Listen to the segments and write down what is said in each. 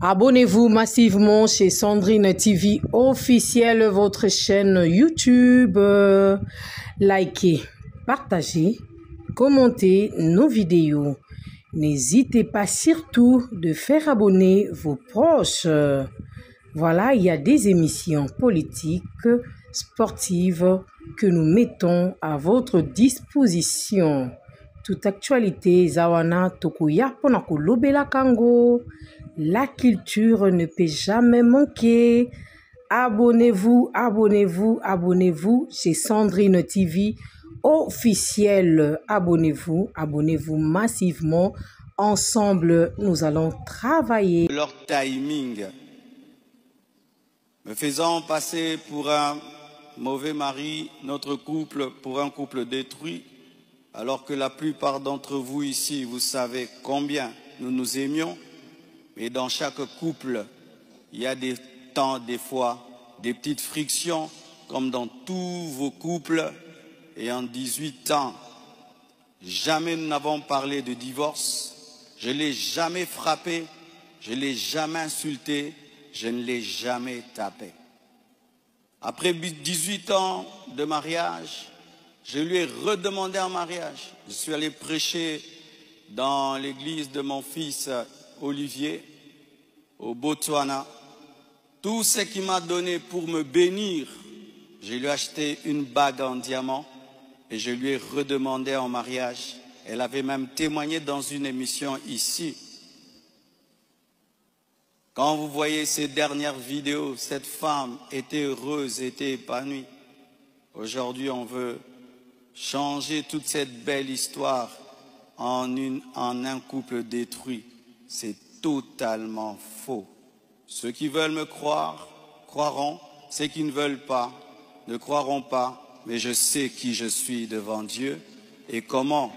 Abonnez-vous massivement chez Sandrine TV officielle, votre chaîne YouTube. Likez, partagez, commentez nos vidéos. N'hésitez pas surtout de faire abonner vos proches. Voilà, il y a des émissions politiques, sportives que nous mettons à votre disposition. Toute actualité, Zawana Tokuya Ponakolo Kango. La culture ne peut jamais manquer. Abonnez-vous, abonnez-vous, abonnez-vous chez Sandrine TV officielle. Abonnez-vous, abonnez-vous massivement. Ensemble, nous allons travailler. Leur timing, me faisant passer pour un mauvais mari, notre couple pour un couple détruit, alors que la plupart d'entre vous ici, vous savez combien nous nous aimions. Mais dans chaque couple, il y a des temps, des fois, des petites frictions, comme dans tous vos couples. Et en 18 ans, jamais nous n'avons parlé de divorce. Je ne l'ai jamais frappé, je ne l'ai jamais insulté, je ne l'ai jamais tapé. Après 18 ans de mariage, je lui ai redemandé un mariage. Je suis allé prêcher dans l'église de mon fils Olivier, au Botswana. Tout ce qu'il m'a donné pour me bénir, je lui ai acheté une bague en diamant et je lui ai redemandé en mariage. Elle avait même témoigné dans une émission ici. Quand vous voyez ces dernières vidéos, cette femme était heureuse, était épanouie. Aujourd'hui, on veut changer toute cette belle histoire en un couple détruit. C'est totalement faux. Ceux qui veulent me croire, croiront. Ceux qui ne veulent pas, ne croiront pas. Mais je sais qui je suis devant Dieu et comment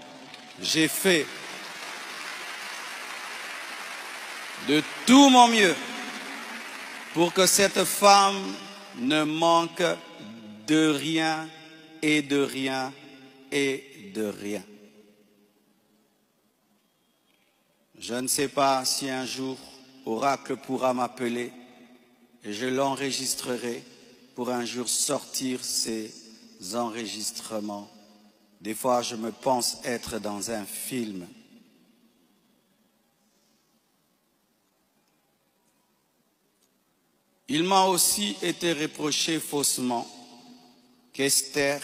j'ai fait de tout mon mieux pour que cette femme ne manque de rien et de rien et de rien. Je ne sais pas si un jour Oracle pourra m'appeler et je l'enregistrerai pour un jour sortir ces enregistrements. Des fois, je me pense être dans un film. Il m'a aussi été reproché faussement qu'Esther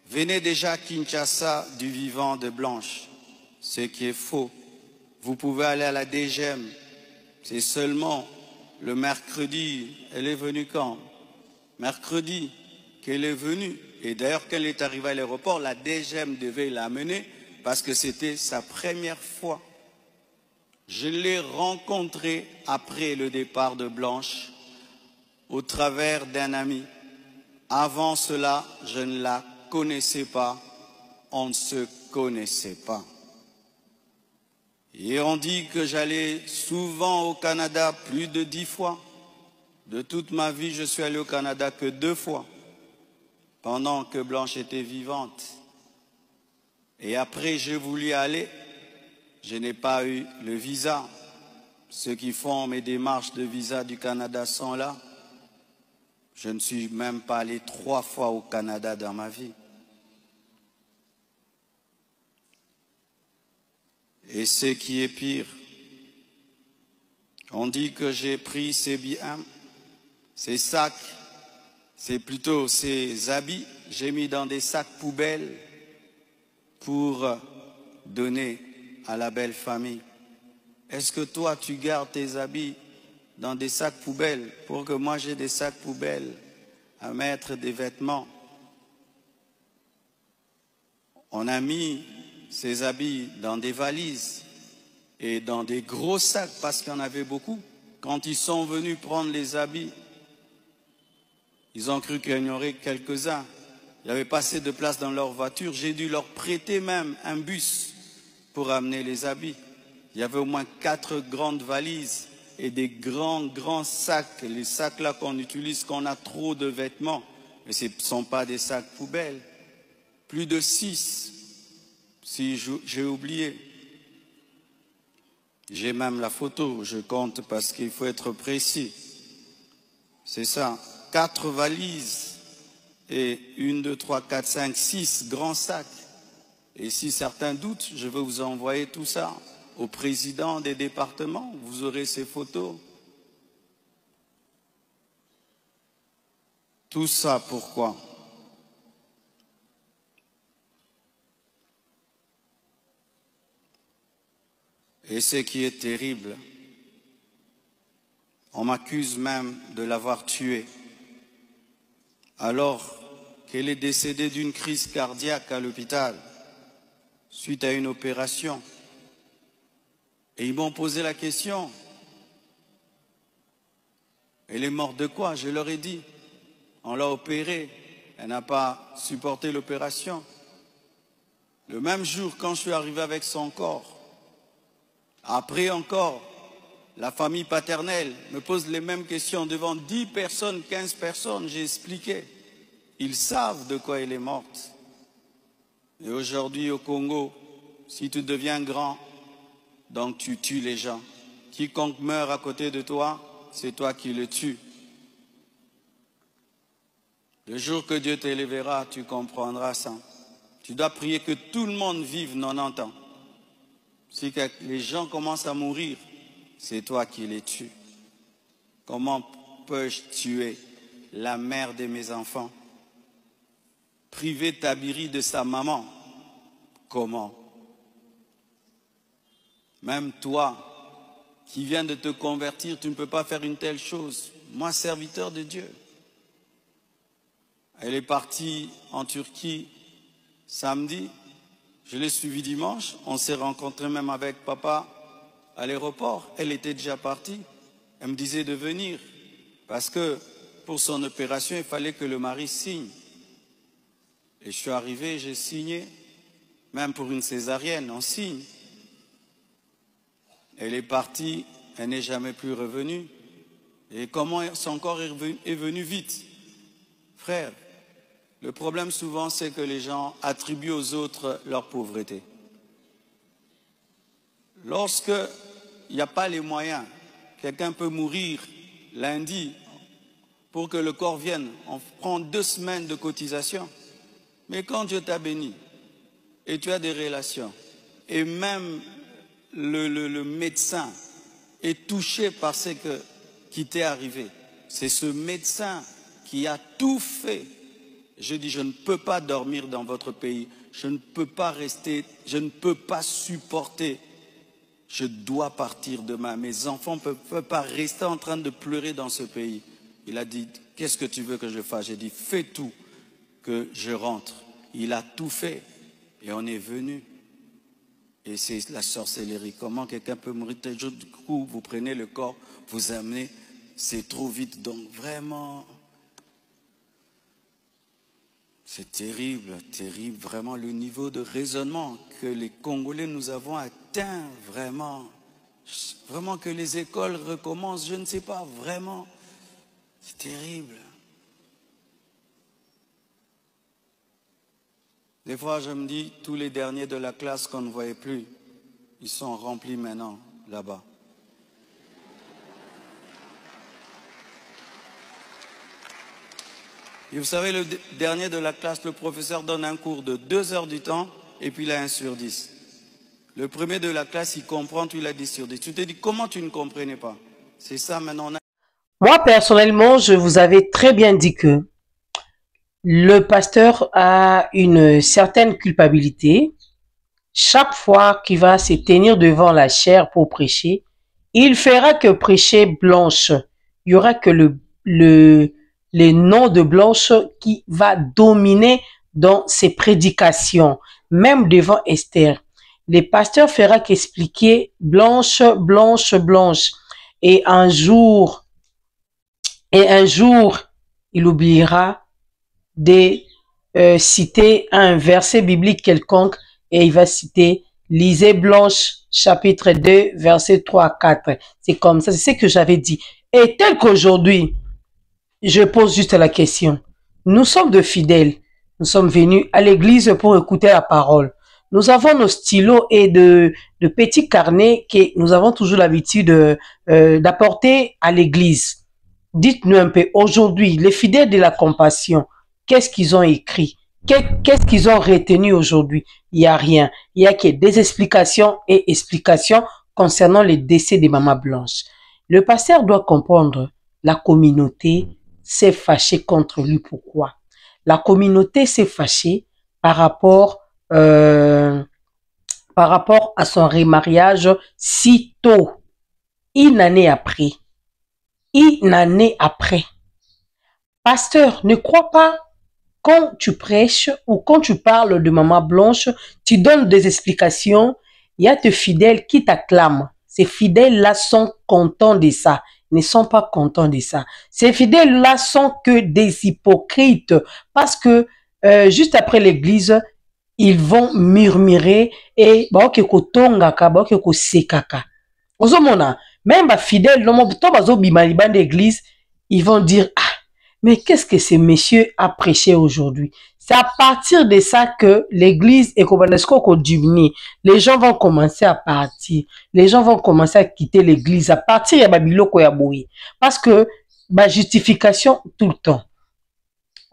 venait déjà à Kinshasa du vivant de Blanche, ce qui est faux. Vous pouvez aller à la DGM, c'est seulement le mercredi, elle est venue quand? Mercredi qu'elle est venue. Et d'ailleurs, quand elle est arrivée à l'aéroport, la DGM devait l'amener parce que c'était sa première fois. Je l'ai rencontrée après le départ de Blanche au travers d'un ami. Avant cela, je ne la connaissais pas, on ne se connaissait pas. Et on dit que j'allais souvent au Canada, plus de 10 fois. De toute ma vie, je suis allé au Canada que 2 fois, pendant que Blanche était vivante. Et après, j'ai voulu aller, je n'ai pas eu le visa. Ceux qui font mes démarches de visa du Canada sont là. Je ne suis même pas allé 3 fois au Canada dans ma vie. Et ce qui est pire, on dit que j'ai pris ses biens, ses sacs, c'est plutôt ses habits, j'ai mis dans des sacs poubelles pour donner à la belle famille. Est-ce que toi, tu gardes tes habits dans des sacs poubelles pour que moi j'ai des sacs poubelles à mettre des vêtements? On a mis ces habits dans des valises et dans des gros sacs parce qu'il y en avait beaucoup. Quand ils sont venus prendre les habits, ils ont cru qu'il y en aurait quelques-uns. Il n'y avait pas assez de place dans leur voiture. J'ai dû leur prêter même un bus pour amener les habits. Il y avait au moins 4 grandes valises et des grands sacs. Les sacs là qu'on utilise quand on a trop de vêtements. Mais ce ne sont pas des sacs poubelles. Plus de 6. Si j'ai oublié. J'ai même la photo, je compte parce qu'il faut être précis. C'est ça, 4 valises et 1, 2, 3, 4, 5, 6 grands sacs. Et si certains doutent, je vais vous envoyer tout ça au président des départements. Vous aurez ces photos. Tout ça, pourquoi? Et ce qui est terrible, on m'accuse même de l'avoir tué, alors qu'elle est décédée d'une crise cardiaque à l'hôpital, suite à une opération. Et ils m'ont posé la question, elle est morte de quoi? Je leur ai dit, on l'a opérée, elle n'a pas supporté l'opération. Le même jour, quand je suis arrivé avec son corps, après encore, la famille paternelle me pose les mêmes questions devant 10 personnes, 15 personnes, j'ai expliqué. Ils savent de quoi elle est morte. Et aujourd'hui au Congo, si tu deviens grand, donc tu tues les gens. Quiconque meurt à côté de toi, c'est toi qui le tues. Le jour que Dieu t'élèvera, tu comprendras ça. Tu dois prier que tout le monde vive 90 ans. Si les gens commencent à mourir, c'est toi qui les tues. Comment peux-je tuer la mère de mes enfants? Priver Tabiri de sa maman? Comment? Même toi, qui viens de te convertir, tu ne peux pas faire une telle chose. Moi, serviteur de Dieu. Elle est partie en Turquie samedi. Je l'ai suivi dimanche, on s'est rencontrés même avec papa à l'aéroport. Elle était déjà partie. Elle me disait de venir parce que pour son opération, il fallait que le mari signe. Et je suis arrivé, j'ai signé. Même pour une césarienne, on signe. Elle est partie, elle n'est jamais plus revenue. Et comment son corps est venu vite? Frère, le problème souvent, c'est que les gens attribuent aux autres leur pauvreté. Lorsqu'il n'y a pas les moyens, quelqu'un peut mourir lundi pour que le corps vienne. On prend 2 semaines de cotisation. Mais quand Dieu t'a béni et tu as des relations, et même le médecin est touché par ce qui t'est arrivé, c'est ce médecin qui a tout fait. Je dis, je ne peux pas dormir dans votre pays, je ne peux pas rester, je ne peux pas supporter, je dois partir demain. Mes enfants ne peuvent pas rester en train de pleurer dans ce pays. Il a dit, qu'est-ce que tu veux que je fasse? J'ai dit, fais tout, que je rentre. Il a tout fait et on est venu. Et c'est la sorcellerie. Comment quelqu'un peut mourir? Du coup, vous prenez le corps, vous amenez, c'est trop vite. Donc vraiment... C'est terrible, terrible, vraiment le niveau de raisonnement que les Congolais nous avons atteint, vraiment que les écoles recommencent, je ne sais pas, vraiment, c'est terrible. Des fois, je me dis, tous les derniers de la classe qu'on ne voyait plus, ils sont remplis maintenant, là-bas. Et vous savez, le dernier de la classe, le professeur donne un cours de 2 heures du temps et puis il a 1 sur 10. Le premier de la classe, il comprend, tu l'as 10 sur 10. Tu te dis, comment tu ne comprenais pas? C'est ça maintenant. Moi, personnellement, je vous avais très bien dit que le pasteur a une certaine culpabilité. Chaque fois qu'il va se tenir devant la chaire pour prêcher, il fera que prêcher Blanche. Il y aura que les noms de Blanche qui va dominer dans ses prédications, même devant Esther. Les pasteurs fera qu'expliquer Blanche, Blanche, Blanche. Et un jour, il oubliera de citer un verset biblique quelconque et il va citer lisez Blanche, chapitre 2, verset 3 à 4. C'est comme ça, c'est ce que j'avais dit. Et tel qu'aujourd'hui, je pose juste la question. Nous sommes de fidèles. Nous sommes venus à l'église pour écouter la parole. nous avons nos stylos et de petits carnets que nous avons toujours l'habitude d'apporter à l'église. Dites-nous un peu, aujourd'hui, les fidèles de la compassion, qu'est-ce qu'ils ont écrit? Qu'est-ce qu'ils ont retenu aujourd'hui? Il n'y a rien. Il n'y a que des explications et explications concernant le décès de Maman Blanche. Le pasteur doit comprendre, la communauté s'est fâchée contre lui. Pourquoi? La communauté s'est fâchée par rapport à son remariage si tôt, une année après. Une année après. Pasteur, ne crois pas quand tu prêches ou quand tu parles de Maman Blanche, tu donnes des explications, il y a tes fidèles qui t'acclament. Ces fidèles-là sont contents de ça, ne sont pas contents de ça. Ces fidèles-là sont que des hypocrites parce que juste après l'église, ils vont murmurer et même les fidèles, l'église, ils vont dire, ah, mais qu'est-ce que ce monsieur a prêché aujourd'hui? C'est à partir de ça que l'église est diminuer. Les gens vont commencer à partir. Les gens vont commencer à quitter l'église à partir de Babiloko Yaboui. Parce que, justification tout le temps.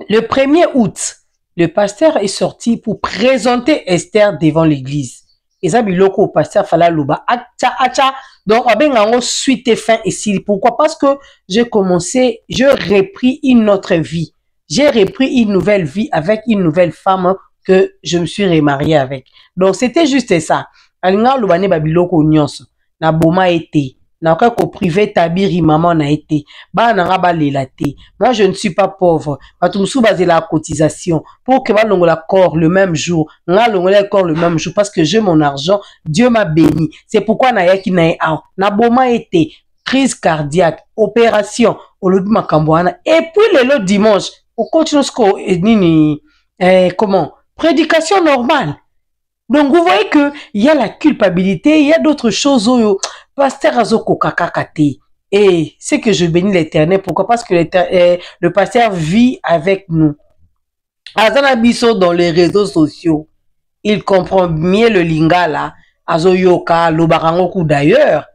Le 1er août, le pasteur est sorti pour présenter Esther devant l'église. Et ça, biloko, pasteur Fala Luba, acha. Donc, suite et fin ici. Pourquoi? Parce que j'ai repris une autre vie. J'ai repris une nouvelle vie avec une nouvelle femme que je me suis remariée avec. Donc, c'était juste ça. Alinga Lubane Babiloko Nyonso. Na boma été. Na ko privé tabiri maman na été. Ba na ba lelate. Moi, je ne suis pas pauvre. Batumsu basé la cotisation. Pour que ba longola corps le même jour. Nga longola corps le même jour. Parce que j'ai mon argent. Dieu m'a béni. C'est pourquoi na yaki na a. Na boma été. Crise cardiaque. Opération. Olobi makamboana. Et puis le dimanche. Au continue comment? Prédication normale. Donc, vous voyez que il y a la culpabilité, il y a d'autres choses. Pasteur Azoko Kakakate. Et c'est que je bénis l'Éternel. Pourquoi? Parce que le pasteur vit avec nous. Azanabiso dans les réseaux sociaux. Il comprend mieux le lingala. Azoyoka, Lobarangoku d'ailleurs.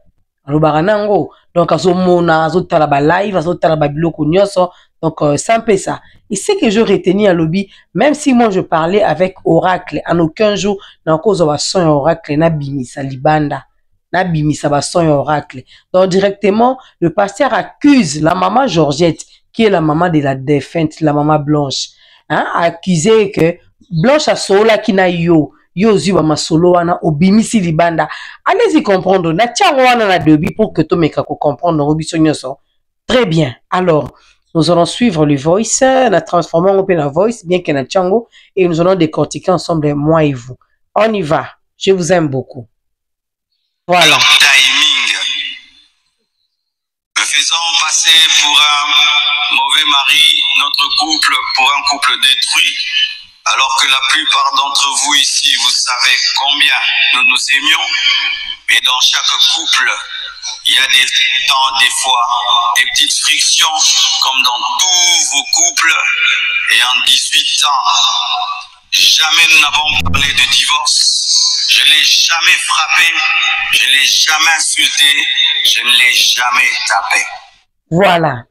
Lobaranango. Donc, Azomona, Azotalaba live, Azotalaba biloko nyoso. Donc, c'est un peu ça. Et ce que je retenais à lobby, même si moi je parlais avec Oracle, en aucun jour, dans cause de son Oracle, n'a bimisa libanda, n'a bimisa son Oracle. Donc, directement, le pasteur accuse la maman Georgette, qui est la maman de la défunte, la maman Blanche, hein, accusé que Blanche a sola qui n'a yo zuba masolo wana obimisi libanda. Allez-y comprendre, na tia wana na debi pour que to meka ko comprendre obiso nyoso. Très bien. Alors, nous allons suivre le voice, nous transformons un peu la voice, bien qu'il y ait un tchango, et nous allons décortiquer ensemble, moi et vous. On y va. Je vous aime beaucoup. Voilà. Timing. Me faisant passer pour un mauvais mari, notre couple pour un couple détruit, alors que la plupart d'entre vous ici, vous savez combien nous nous aimions, mais dans chaque couple, il y a des temps, des fois, des petites frictions, comme dans tous vos couples. Et en 18 ans, jamais nous n'avons parlé de divorce. Je ne l'ai jamais frappé, je ne l'ai jamais insulté, je ne l'ai jamais tapé. Voilà.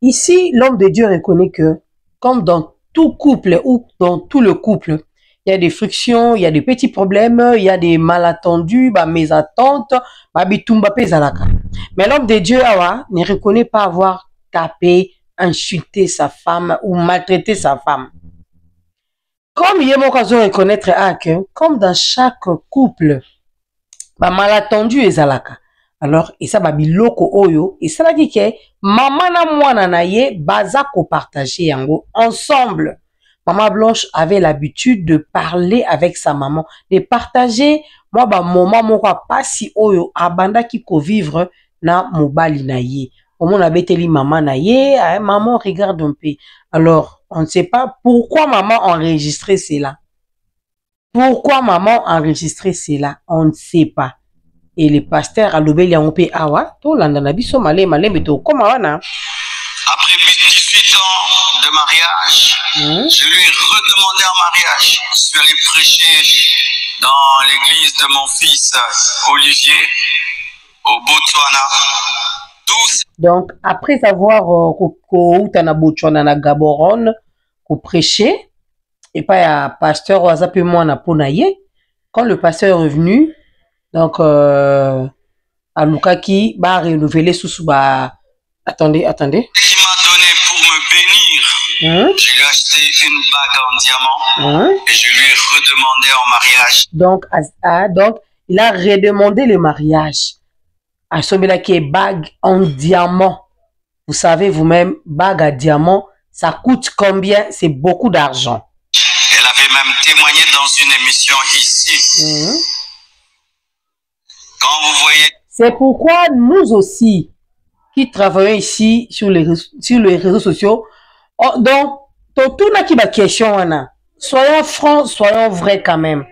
Ici, l'homme de Dieu reconnaît que, comme dans tout couple ou dans tout le couple, il y a des frictions, il y a des petits problèmes, il y a des malentendus, mésattentes, mais l'homme de Dieu ne reconnaît pas avoir tapé, insulté sa femme ou maltraité sa femme. Comme il y a mon occasion de reconnaître que, comme dans chaque couple, malentendu et zalaka. Alors, et ça biloko oyo, et ça dit que maman na mwana na ye baza ko partager yango ensemble. Maman Blanche avait l'habitude de parler avec sa maman, de partager moi moment moko pas si oyo abanda ki ko vivre na mobali na ye. Au moins abeteli maman na ye, maman regarde un peu. Alors, on ne sait pas pourquoi maman enregistrait cela. Pourquoi maman enregistrait cela, on ne sait pas. Et le pasteur a lobé liangopé awa, to landana biso malé beto koma wana. Après 18 ans de mariage, je lui ai redemandé un mariage. Je suis allé prêcher dans l'église de mon fils Olivier au Botswana. Donc, après avoir na Botswana na Gaborone, prêché, et pas à pasteur Wazapé na Ponaye, quand le pasteur est revenu, donc à Lukaki, bah renouveler sous attendez. Qui m'a donné pour me bénir. Je lui ai acheté une bague en diamant et je lui ai redemandé en mariage. Donc, il a redemandé le mariage. À Sombela qui est bague en diamant. Vous savez vous-même, bague à diamant, ça coûte combien? C'est beaucoup d'argent. Elle avait même témoigné dans une émission ici. Quand vous voyez... C'est pourquoi nous aussi, qui travaillons ici sur les réseaux sociaux, donc, tout n'a qui ma question, soyons francs, soyons vrais quand même.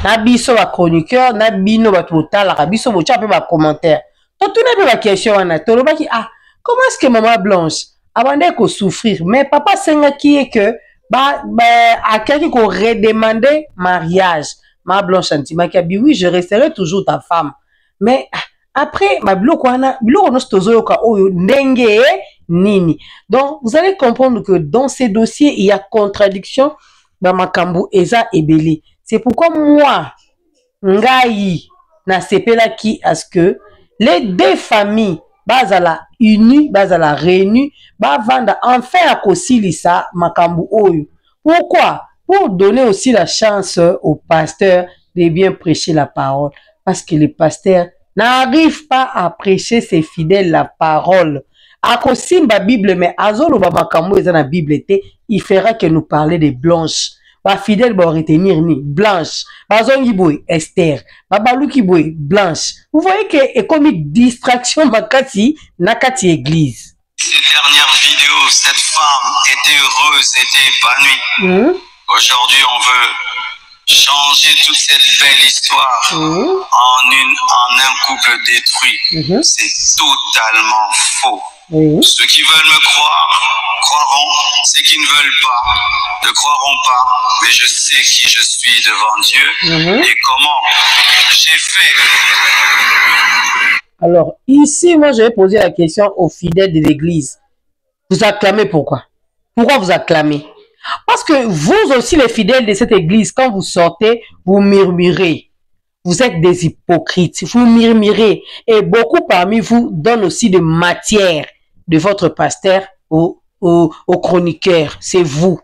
Nabiso va chroniqueur, nabino va total, nabiso va un peu ma commentaire. Tout n'a pas ma question, comment est-ce que maman Blanche abandonne qu'on souffrir, mais papa senga qui est que à quelqu'un qu'on redemandé mariage, ma Blanche Antima qui a dit oui, je resterai toujours ta femme, mais après ma nini. Donc vous allez comprendre que dans ces dossiers il y a contradiction dans Makambu Eza et Belé. C'est pourquoi moi ngai na sepela qui à ce que les deux familles bazala unies, bazala réunies, vanda enfin à kosilisa Makambu Oyo. Pourquoi? Pour donner aussi la chance au pasteur de bien prêcher la parole. Parce que les pasteurs n'arrivent pas à prêcher ses fidèles la parole. A kosimba Bible, mais azolo ba Makambu eza na Bible, il fera que nous parler des blanches. Ba fidèle ba retenir ni blanche, ba zongi boy Esther, ba baluki boy blanche. Vous voyez que est comme une distraction makati nakati église. Ces dernières vidéos, cette femme était heureuse, était épanouie. Aujourd'hui, on veut changer toute cette belle histoire en un couple détruit. C'est totalement faux. Ceux qui veulent me croire, croiront. Ceux qui ne veulent pas, ne croiront pas. Mais je sais qui je suis devant Dieu et comment j'ai fait. Alors, ici, moi, je vais poser la question aux fidèles de l'église. Vous acclamez pourquoi? Pourquoi vous acclamez? Parce que vous aussi, les fidèles de cette église, quand vous sortez, vous murmurez. Vous êtes des hypocrites. Vous murmurez. Et beaucoup parmi vous donnent aussi de matière de votre pasteur au chroniqueur. C'est vous.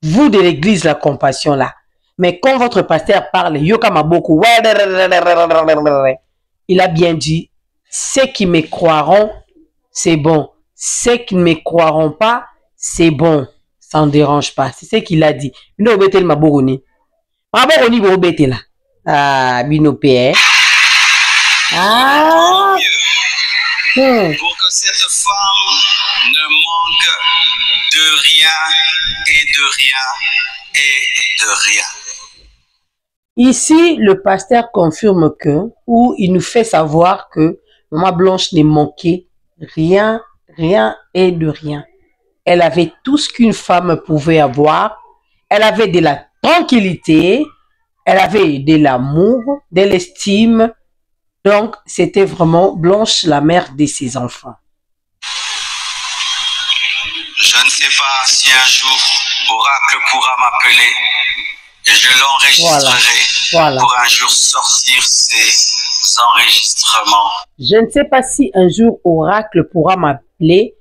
Vous de l'église, la compassion là. Mais quand votre pasteur parle, Yokamaboko, il a bien dit, ceux qui me croiront, c'est bon. Ceux qui ne me croiront pas, c'est bon. Ça ne dérange pas. C'est ce qu'il a dit. Bino betel maboroni. Maboroni bo betela. Ah, bino père. Ah. Pour que cette femme ne manque de rien et de rien et de rien. Ici, le pasteur confirme que, ou il nous fait savoir que Maman Blanche ne manquait rien et de rien. Elle avait tout ce qu'une femme pouvait avoir. Elle avait de la tranquillité, elle avait de l'amour, de l'estime. Donc, c'était vraiment Blanche, la mère de ses enfants. Je ne sais pas si un jour Oracle pourra m'appeler et je l'enregistrerai pour un jour sortir ces enregistrements. Je ne sais pas si un jour Oracle pourra m'appeler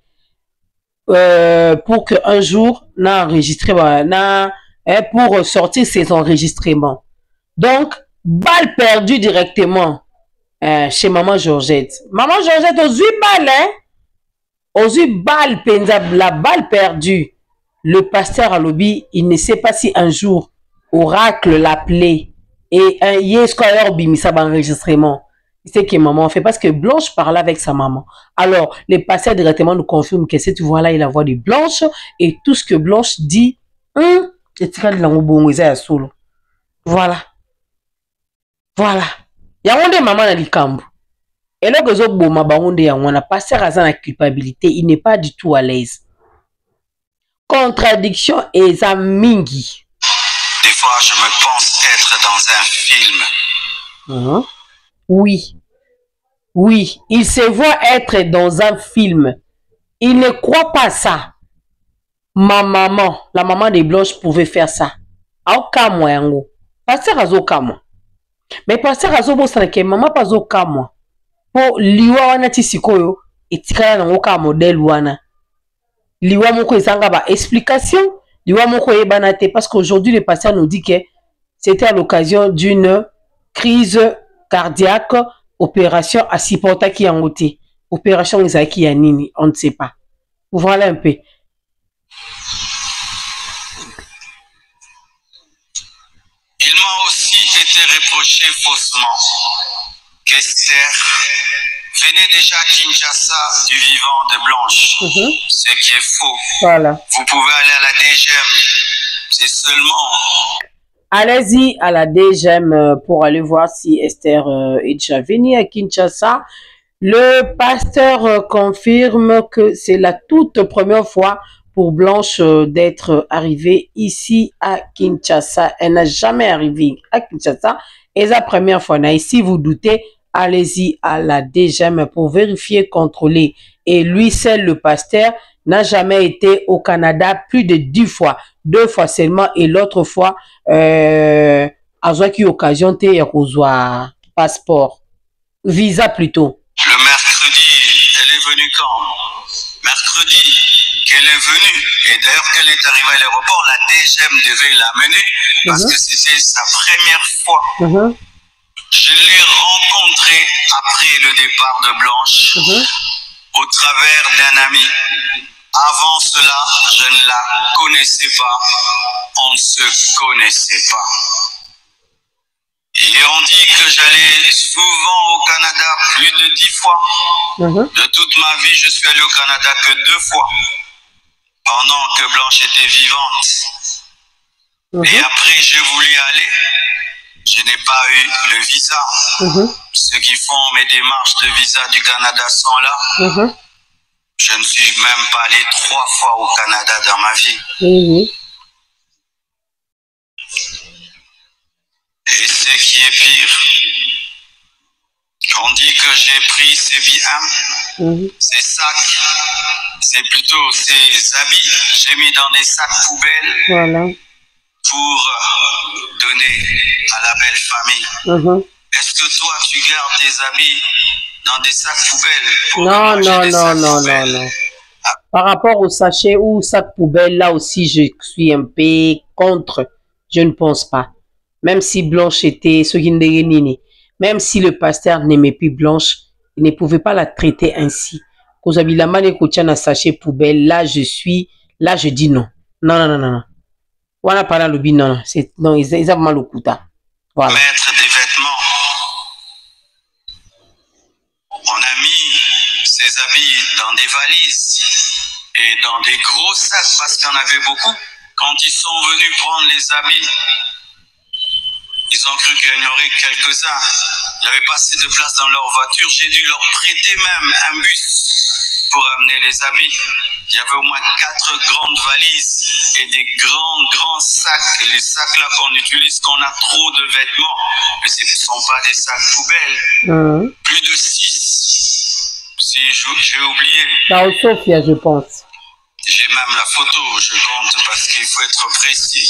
pour qu'un jour pour sortir ces enregistrements. Donc, balle perdue directement chez Maman Georgette. Maman Georgette, aux 8 balles, hein? Aux 8 balles, la balle perdue. Le pasteur à lobby, il ne sait pas si un jour Oracle l'appelait et un Yesquire bimisa enregistrement. C'est que maman fait parce que Blanche parlait avec sa maman. Alors, les pasteurs directement nous confirment que cette voix-là est la voix de Blanche et tout ce que Blanche dit, voilà. Voilà. Yawonde maman na likambu. Et là que zoboma bangonde yawona pasteur a la culpabilité, il n'est pas du tout à l'aise. Contradiction et mingi. Des fois, je me pense être dans un film. Oui. Oui, il se voit être dans un film. Il ne croit pas ça. Ma maman, la maman de Blanche pouvait faire ça. Aucun moyen. Pasteur azo kama. Mais pasteur azo bosana ke maman pas zo kama. Po liwa wana tisikoyo etikala nango ka modèle wana. Liwa moko ezanga ba explication, liwa moko yebana te parce qu'aujourd'hui le pasteur nous dit que c'était à l'occasion d'une crise cardiaque, opération à Sipota qui en ôté. Opération Isaki Yanini, on ne sait pas. Voilà un peu. Il m'a aussi été reproché faussement qu'Esther venait déjà à Kinshasa du vivant de Blanche, ce qui est faux. Voilà. Vous pouvez aller à la DGM, c'est seulement... Allez-y à la DGM pour aller voir si Esther est déjà venue à Kinshasa. Le pasteur confirme que c'est la toute première fois pour Blanche d'être arrivée ici à Kinshasa. Elle n'a jamais arrivé à Kinshasa. Et c'est la première fois. Et si vous doutez, allez-y à la DGM pour vérifier, contrôler. Et lui, seul le pasteur, n'a jamais été au Canada plus de 10 fois. 2 fois seulement. Et l'autre fois, à qui occasion de reçoit passeport. Visa plutôt. Le mercredi, elle est venue quand? Mercredi qu'elle est venue. Et d'ailleurs, qu'elle est arrivée à l'aéroport, la DGM devait l'amener parce que c'était sa première fois. Je l'ai rencontrée après le départ de Blanche au travers d'un ami. Avant cela, je ne la connaissais pas. On ne se connaissait pas. Et on dit que j'allais souvent au Canada plus de 10 fois. De toute ma vie, je suis allé au Canada que 2 fois. Pendant que Blanche était vivante. Et après, j'ai voulu aller. Je n'ai pas eu le visa. Ceux qui font mes démarches de visa du Canada sont là. Je ne suis même pas allé 3 fois au Canada dans ma vie. Et ce qui est pire, on dit que j'ai pris ses biens, ses sacs, c'est plutôt ses habits, j'ai mis dans des sacs poubelles pour donner à la belle famille. Est-ce que toi, tu gardes tes habits dans des sacs poubelles pour non. Par rapport au sachet ou sac poubelle, là aussi, je suis un peu contre. Je ne pense pas. Même si Blanche était même si le pasteur n'aimait plus Blanche, il ne pouvait pas la traiter ainsi. Sachet poubelle, là, je dis non. Non. Voilà par là le bin, non. Non, ils ont mal au couta. Voilà. Mettre des vêtements. On a mis ses habits dans des valises et dans des gros sacs parce qu'il y en avait beaucoup. Quand ils sont venus prendre les habits, ils ont cru qu'il y en aurait quelques-uns. Il n'y avait pas assez de place dans leur voiture. J'ai dû leur prêter même un bus pour amener les habits. Il y avait au moins 4 grandes valises et des grands sacs. Et les sacs là qu'on utilise, qu'on a trop de vêtements. Mais ce ne sont pas des sacs poubelles. Plus de 6. Si j'ai oublié. Là, au Sophia, je pense. J'ai même la photo, je compte parce qu'il faut être précis.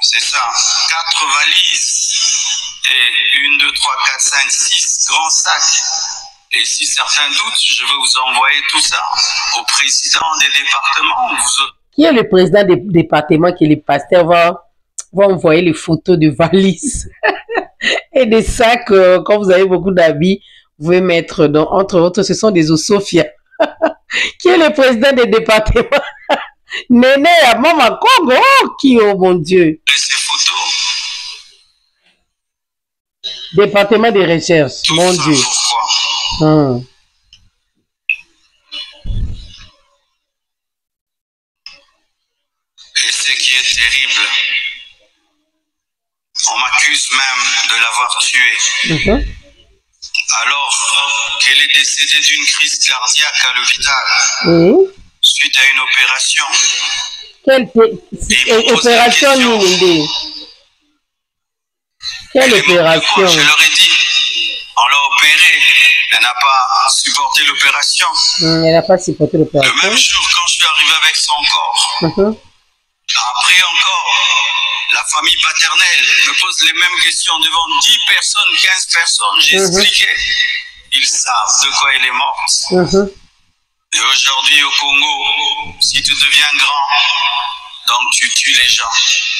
C'est ça, 4 valises et 1, 2, 3, 4, 5, 6 grands sacs. Et si certains doutent, je vais vous envoyer tout ça au président des départements. Qui est le président des départements que les pasteurs vont envoyer les photos de valises et des sacs quand vous avez beaucoup d'habits, vous pouvez mettre dans, entre autres, ce sont des Osofia. Qui est le président des départements? Néné, Maman Congo, qui, oh mon Dieu. Ces photos. Département de recherche, Tout mon ça, Dieu. Pourquoi? Et ce qui est terrible, on m'accuse même de l'avoir tuée. Alors qu'elle est décédée d'une crise cardiaque à l'hôpital suite à une opération. Quelle Et ils m'ont posé la opération question. Nindi? Quelle Elle est morte de quoi? opération? Je leur ai dit, on l'a opérée. Elle n'a pas supporté l'opération. Elle n'a pas supporté Le l'opération. même jour, quand je suis arrivé avec son corps, après encore, la famille paternelle me pose les mêmes questions devant 10 personnes, 15 personnes. J'ai expliqué. Ils savent de quoi elle est morte. Et aujourd'hui au Congo, si tu deviens grand, donc tu tues les gens.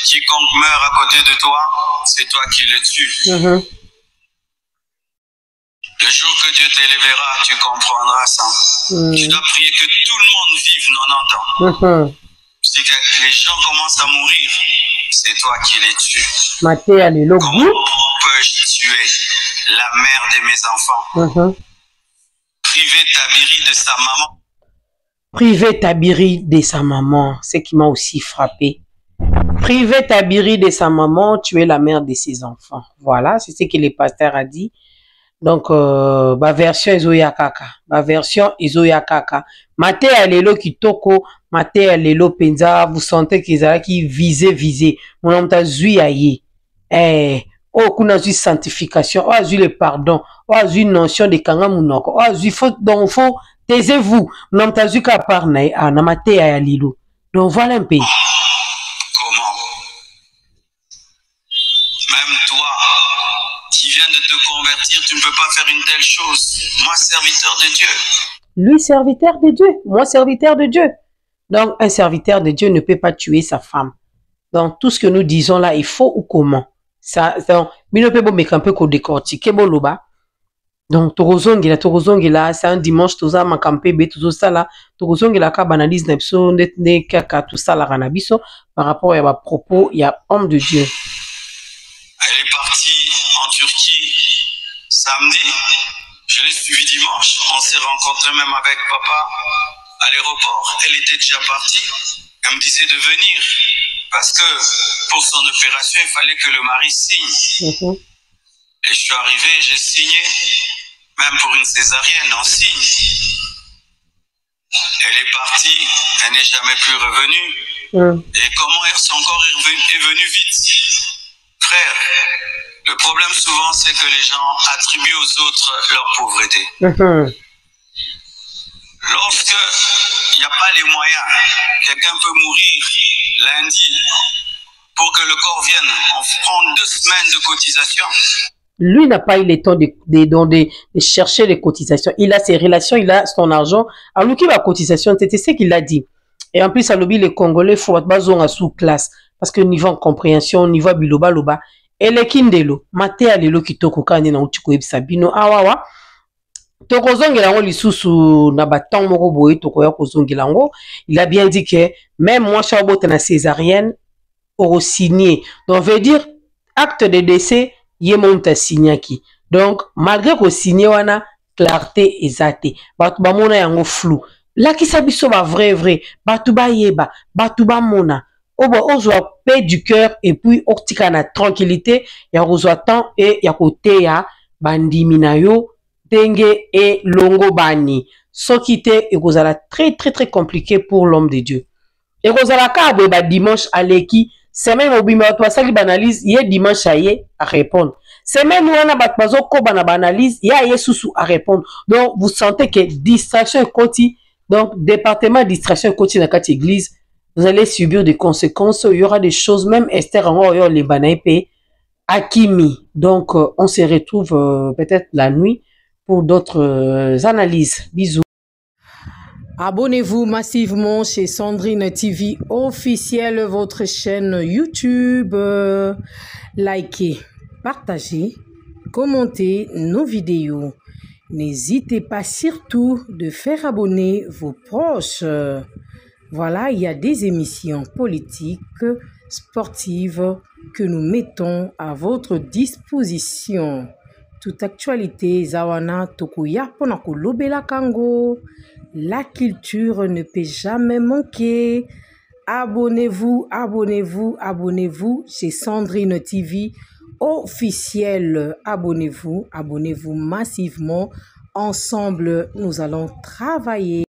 Quiconque meurt à côté de toi, c'est toi qui le tues. Le jour que Dieu t'élèvera, tu comprendras ça. Tu dois prier que tout le monde vive 90 ans. Si les gens commencent à mourir, c'est toi qui les tues. Comment peux-je tuer la mère de mes enfants? Priver Tabiri de sa maman. Priver Tabiri de sa maman, c'est qui m'a aussi frappé. Priver Tabiri de sa maman, tuer la mère de ses enfants. Voilà, c'est ce que le pasteur a dit. Donc, ma version Ezoya Kaka. Ma version Ezoya Kaka. Mate alelo kitoko, mate alelo penza, vous sentez qu'ils ont qui visé. Mon homme t'a zui aïe. Oh, qu'on a eu sanctification, oh, a eu le pardon, oh, a eu notion de kanga munoko, oh, a eu faut, donc, faut, taisez-vous. Mon homme t'a eu qu'à parler, ah, na mate alelo. Donc, voilà un peu. Comment? Même toi, qui viens de te convertir, tu ne peux pas faire une telle chose. Moi, serviteur de Dieu. Lui, serviteur de Dieu. Moi, serviteur de Dieu. Donc, un serviteur de Dieu ne peut pas tuer sa femme. Donc, tout ce que nous disons là, il faut ou comment? Ça, donc, il peut pas un peu qu'on décortique. Donc, Torozongila, c'est un dimanche, tout ça, ma campé, tout ça là. Torozongila, ka banalise nepso, ne kaka, tout ça là, ranabiso, par rapport à ma propos, il y a homme de Dieu. Elle est partie en Turquie samedi. Je l'ai suivi dimanche. On s'est rencontrés même avec papa à l'aéroport. Elle était déjà partie. Elle me disait de venir parce que pour son opération, il fallait que le mari signe. Et je suis arrivé, j'ai signé. Même pour une césarienne, on signe. Elle est partie, elle n'est jamais plus revenue. Et comment son corps est venu vite? Frère, le problème souvent, c'est que les gens attribuent aux autres leur pauvreté. Lorsque il n'y a pas les moyens, quelqu'un peut mourir lundi. Pour que le corps vienne, on prend 2 semaines de cotisation. Lui n'a pas eu le temps de chercher les cotisations. Il a ses relations, il a son argent. Alors, qui va cotisation, c'était ce qu'il a dit. Et en plus, à l'objet, les Congolais, il faut être sous classe. Parce que niveau en compréhension, niveau biloba loba. Et les kindelo, mate alelo kitoko kane na utiko ebisabino. Awawa. Tokozongela lisusu na batang moko boye tokoya kozongela ngo. Il a bien dit que même moi, Chabo na césarienne, au signé. Donc, veut dire, acte de décès, yemonta signaki. Donc, malgré qu'on signe wana, clarté exacte. Batu ba mona yango flou. La qui sabiso ba vrai. Batu ba yeba, batu ba mona. Obo ozwa paix du cœur et puis ortika na tranquillité. Ya ozwa temps et ya kote ya bandimi na yo denge et longo bani. Soki te e kozala très compliqué pour l'homme de Dieu. Et kozala ka boye ba dimanche aleki. Semaine obima to asaki banalise ye dimanche aye à répondre. Semaine wana bat bazo ko bana banalise ya ye susu à répondre. Donc vous sentez que distraction est continue. Donc département distraction est continue dans cette église, vous allez subir des conséquences. Il y aura des choses, même Esther en haut les banaïpé Akimi. Donc on se retrouve peut-être la nuit pour d'autres analyses. Bisous. Abonnez-vous massivement chez Sandrine TV officielle, votre chaîne YouTube. Likez, partagez, commentez nos vidéos. N'hésitez pas surtout de faire abonner vos proches. Voilà, il y a des émissions politiques, sportives que nous mettons à votre disposition. Toute actualité, Zawana Tokuya Ponakolo Kango. La culture ne peut jamais manquer. Abonnez-vous chez Sandrine TV officielle. Abonnez-vous massivement. Ensemble, nous allons travailler.